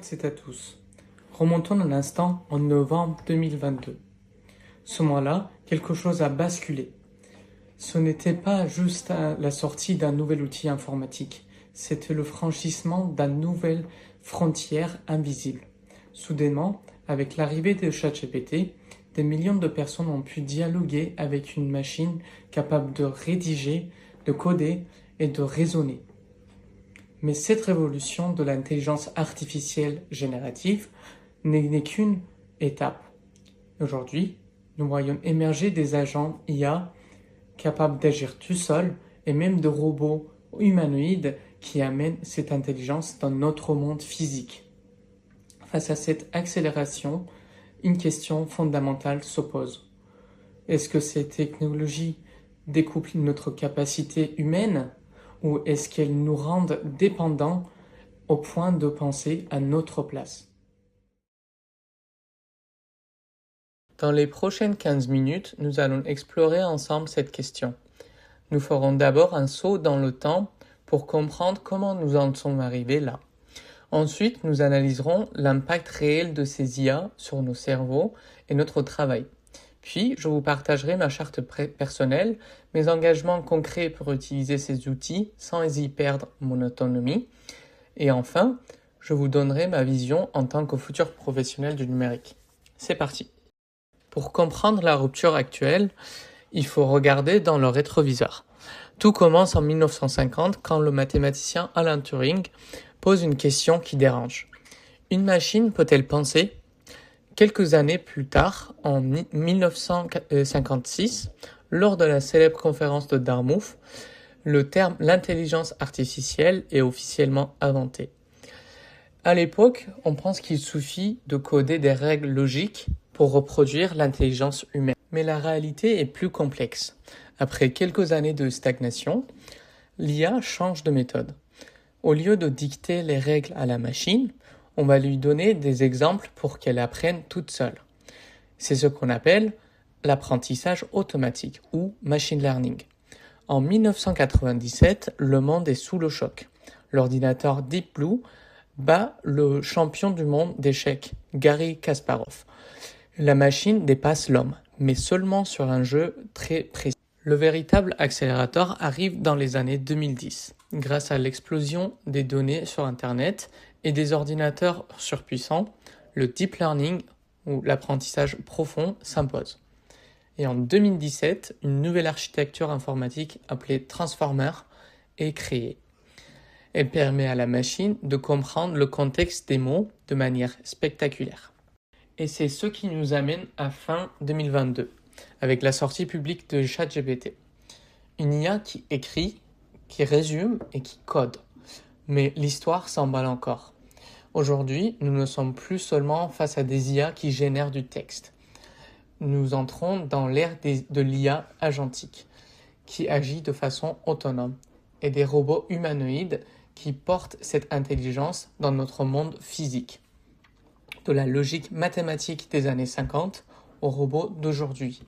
toutes et à tous. Remontons un instant en novembre 2022. Ce mois-là, quelque chose a basculé. Ce n'était pas juste la sortie d'un nouvel outil informatique, c'était le franchissement d'une nouvelle frontière invisible. Soudainement, avec l'arrivée de ChatGPT, des millions de personnes ont pu dialoguer avec une machine capable de rédiger, de coder et de raisonner. Mais cette révolution de l'intelligence artificielle générative n'est qu'une étape. Aujourd'hui, nous voyons émerger des agents IA capables d'agir tout seuls et même de robots humanoïdes qui amènent cette intelligence dans notre monde physique. Face à cette accélération, une question fondamentale s'oppose. Est-ce que ces technologies découplent notre capacité humaine ou est-ce qu'elles nous rendent dépendants au point de penser à notre place? Dans les prochaines 15 minutes, nous allons explorer ensemble cette question. Nous ferons d'abord un saut dans le temps pour comprendre comment nous en sommes arrivés là. Ensuite, nous analyserons l'impact réel de ces IA sur nos cerveaux et notre travail. Puis, je vous partagerai ma charte personnelle, mes engagements concrets pour utiliser ces outils sans y perdre mon autonomie. Et enfin, je vous donnerai ma vision en tant que futur professionnel du numérique. C'est parti. Pour comprendre la rupture actuelle, il faut regarder dans le rétroviseur. Tout commence en 1950 quand le mathématicien Alan Turing pose une question qui dérange. Une machine peut-elle penser ? Quelques années plus tard, en 1956, lors de la célèbre conférence de Dartmouth, le terme l'intelligence artificielle est officiellement inventé. À l'époque, on pense qu'il suffit de coder des règles logiques pour reproduire l'intelligence humaine. Mais la réalité est plus complexe. Après quelques années de stagnation, l'IA change de méthode. Au lieu de dicter les règles à la machine, on va lui donner des exemples pour qu'elle apprenne toute seule. C'est ce qu'on appelle l'apprentissage automatique ou machine learning. En 1997, le monde est sous le choc. L'ordinateur Deep Blue bat le champion du monde d'échecs, Garry Kasparov. La machine dépasse l'homme, mais seulement sur un jeu très précis. Le véritable accélérateur arrive dans les années 2010, grâce à l'explosion des données sur Internet et des ordinateurs surpuissants. Le deep learning ou l'apprentissage profond s'impose. Et en 2017, une nouvelle architecture informatique appelée Transformer est créée. Elle permet à la machine de comprendre le contexte des mots de manière spectaculaire. Et c'est ce qui nous amène à fin 2022, avec la sortie publique de ChatGPT. Une IA qui écrit, qui résume et qui code. Mais l'histoire s'emballe encore. Aujourd'hui, nous ne sommes plus seulement face à des IA qui génèrent du texte. Nous entrons dans l'ère de l'IA agentique, qui agit de façon autonome, et des robots humanoïdes qui portent cette intelligence dans notre monde physique. De la logique mathématique des années 50 aux robots d'aujourd'hui.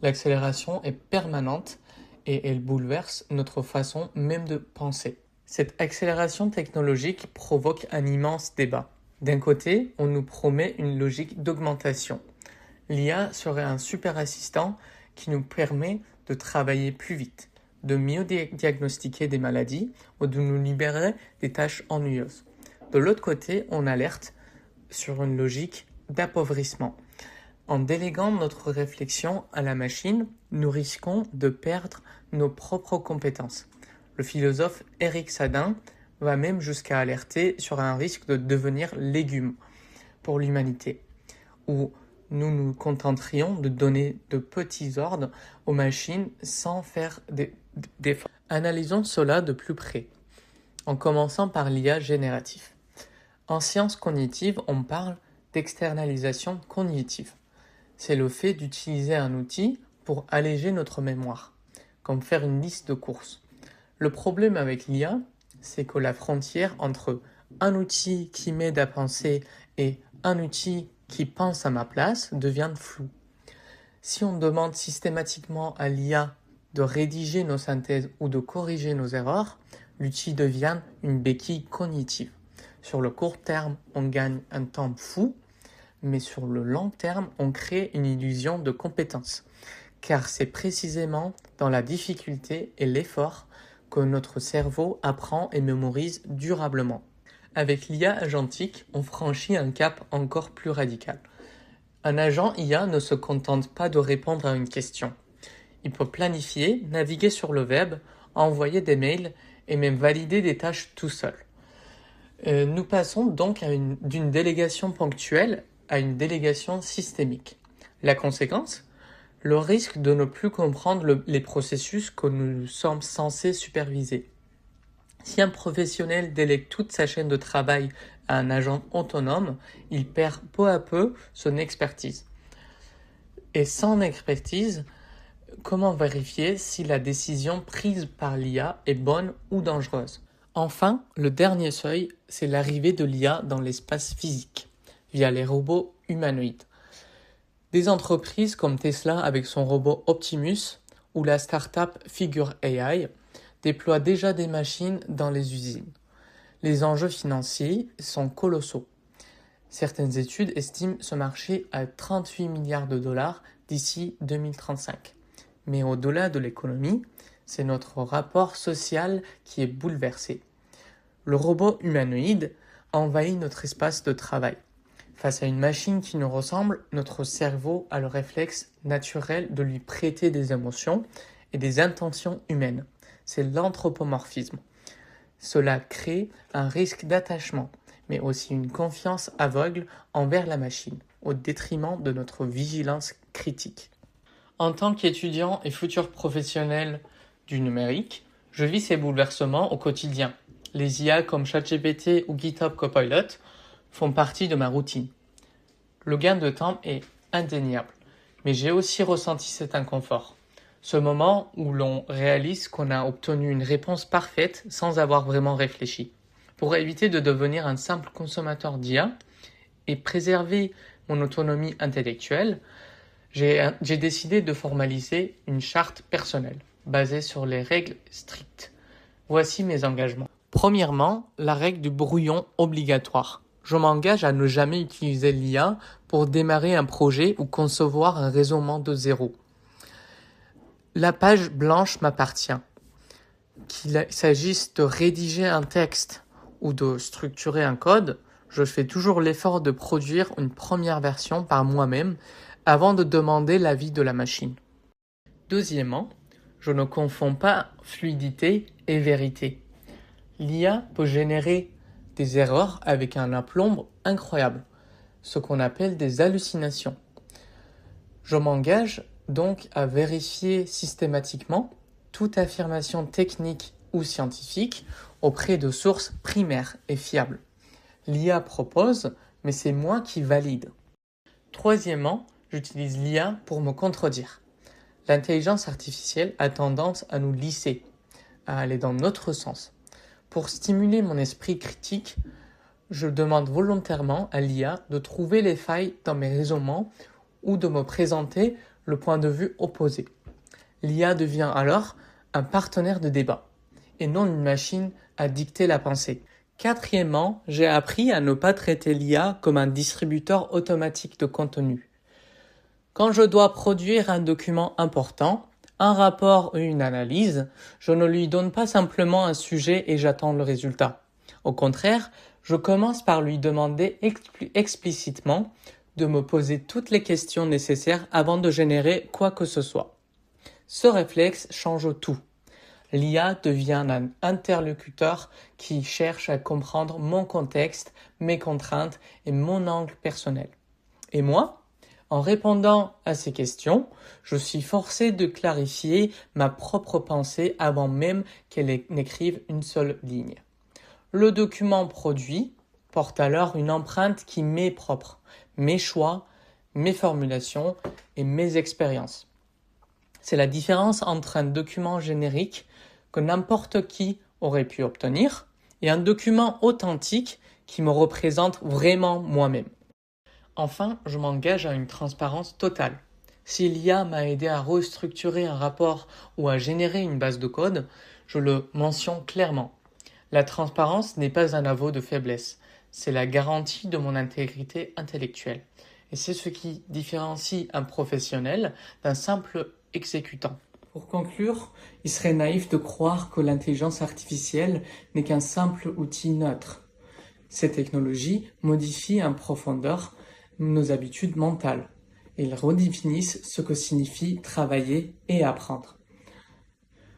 L'accélération est permanente et elle bouleverse notre façon même de penser. Cette accélération technologique provoque un immense débat. D'un côté, on nous promet une logique d'augmentation. L'IA serait un super assistant qui nous permet de travailler plus vite, de mieux diagnostiquer des maladies ou de nous libérer des tâches ennuyeuses. De l'autre côté, on alerte sur une logique d'appauvrissement. En déléguant notre réflexion à la machine, nous risquons de perdre nos propres compétences. Le philosophe Eric Sadin va même jusqu'à alerter sur un risque de devenir légume pour l'humanité, où nous nous contenterions de donner de petits ordres aux machines sans faire d'efforts. Analysons cela de plus près, en commençant par l'IA générative. En sciences cognitives, on parle d'externalisation cognitive. C'est le fait d'utiliser un outil pour alléger notre mémoire, comme faire une liste de courses. Le problème avec l'IA, c'est que la frontière entre un outil qui m'aide à penser et un outil qui pense à ma place devient floue. Si on demande systématiquement à l'IA de rédiger nos synthèses ou de corriger nos erreurs, l'outil devient une béquille cognitive. Sur le court terme, on gagne un temps fou, mais sur le long terme, on crée une illusion de compétence. Car c'est précisément dans la difficulté et l'effort que notre cerveau apprend et mémorise durablement. Avec l'IA agentique, on franchit un cap encore plus radical. Un agent IA ne se contente pas de répondre à une question. Il peut planifier, naviguer sur le web, envoyer des mails et même valider des tâches tout seul. Nous passons donc d'une délégation ponctuelle à une délégation systémique. La conséquence ? Le risque de ne plus comprendre les processus que nous sommes censés superviser. Si un professionnel délègue toute sa chaîne de travail à un agent autonome, il perd peu à peu son expertise. Et sans expertise, comment vérifier si la décision prise par l'IA est bonne ou dangereuse ? Enfin, le dernier seuil, c'est l'arrivée de l'IA dans l'espace physique, via les robots humanoïdes. Des entreprises comme Tesla avec son robot Optimus ou la start-up Figure AI déploient déjà des machines dans les usines. Les enjeux financiers sont colossaux. Certaines études estiment ce marché à 38 milliards de dollars d'ici 2035. Mais au-delà de l'économie, c'est notre rapport social qui est bouleversé. Le robot humanoïde envahit notre espace de travail. Face à une machine qui nous ressemble, notre cerveau a le réflexe naturel de lui prêter des émotions et des intentions humaines. C'est l'anthropomorphisme. Cela crée un risque d'attachement, mais aussi une confiance aveugle envers la machine, au détriment de notre vigilance critique. En tant qu'étudiant et futur professionnel du numérique, je vis ces bouleversements au quotidien. Les IA comme ChatGPT ou GitHub Copilot font partie de ma routine. Le gain de temps est indéniable, mais j'ai aussi ressenti cet inconfort. Ce moment où l'on réalise qu'on a obtenu une réponse parfaite sans avoir vraiment réfléchi. Pour éviter de devenir un simple consommateur d'IA et préserver mon autonomie intellectuelle, j'ai décidé de formaliser une charte personnelle basée sur les règles strictes. Voici mes engagements. Premièrement, la règle du brouillon obligatoire. Je m'engage à ne jamais utiliser l'IA pour démarrer un projet ou concevoir un raisonnement de zéro. La page blanche m'appartient. Qu'il s'agisse de rédiger un texte ou de structurer un code, je fais toujours l'effort de produire une première version par moi-même avant de demander l'avis de la machine. Deuxièmement, je ne confonds pas fluidité et vérité. L'IA peut générer des erreurs avec un aplomb incroyable, ce qu'on appelle des hallucinations. Je m'engage donc à vérifier systématiquement toute affirmation technique ou scientifique auprès de sources primaires et fiables. L'IA propose, mais c'est moi qui valide. Troisièmement, j'utilise l'IA pour me contredire. L'intelligence artificielle a tendance à nous lisser, à aller dans notre sens. Pour stimuler mon esprit critique, je demande volontairement à l'IA de trouver les failles dans mes raisonnements ou de me présenter le point de vue opposé. L'IA devient alors un partenaire de débat et non une machine à dicter la pensée. Quatrièmement, j'ai appris à ne pas traiter l'IA comme un distributeur automatique de contenu. Quand je dois produire un document important, un rapport ou une analyse, je ne lui donne pas simplement un sujet et j'attends le résultat. Au contraire, je commence par lui demander explicitement de me poser toutes les questions nécessaires avant de générer quoi que ce soit. Ce réflexe change tout. L'IA devient un interlocuteur qui cherche à comprendre mon contexte, mes contraintes et mon angle personnel. Et moi, en répondant à ces questions, je suis forcé de clarifier ma propre pensée avant même qu'elle n'écrive une seule ligne. Le document produit porte alors une empreinte qui m'est propre, mes choix, mes formulations et mes expériences. C'est la différence entre un document générique que n'importe qui aurait pu obtenir et un document authentique qui me représente vraiment moi-même. Enfin, je m'engage à une transparence totale. Si l'IA m'a aidé à restructurer un rapport ou à générer une base de code, je le mentionne clairement. La transparence n'est pas un aveu de faiblesse, c'est la garantie de mon intégrité intellectuelle. Et c'est ce qui différencie un professionnel d'un simple exécutant. Pour conclure, il serait naïf de croire que l'intelligence artificielle n'est qu'un simple outil neutre. Ces technologies modifient en profondeur nos habitudes mentales. Ils redéfinissent ce que signifie travailler et apprendre.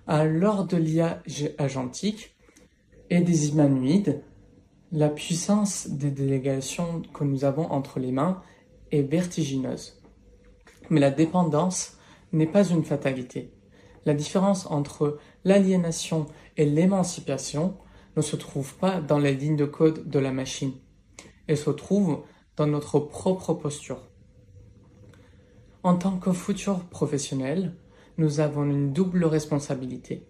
À l'heure de l'IA agentique et des humanoïdes, la puissance des délégations que nous avons entre les mains est vertigineuse. Mais la dépendance n'est pas une fatalité. La différence entre l'aliénation et l'émancipation ne se trouve pas dans les lignes de code de la machine. Elle se trouve dans notre propre posture. En tant que futurs professionnels, nous avons une double responsabilité.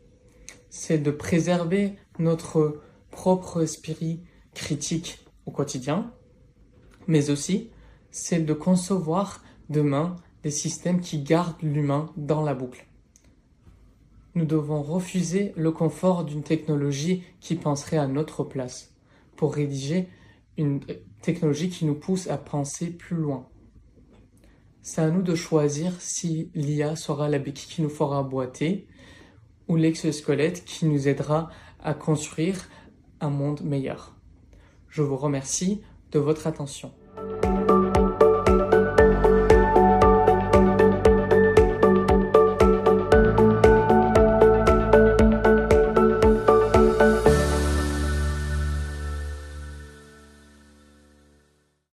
C'est de préserver notre propre esprit critique au quotidien, mais aussi celle de concevoir demain des systèmes qui gardent l'humain dans la boucle. Nous devons refuser le confort d'une technologie qui penserait à notre place pour rédiger une technologie qui nous pousse à penser plus loin. C'est à nous de choisir si l'IA sera la béquille qui nous fera boiter ou l'exosquelette qui nous aidera à construire un monde meilleur. Je vous remercie de votre attention.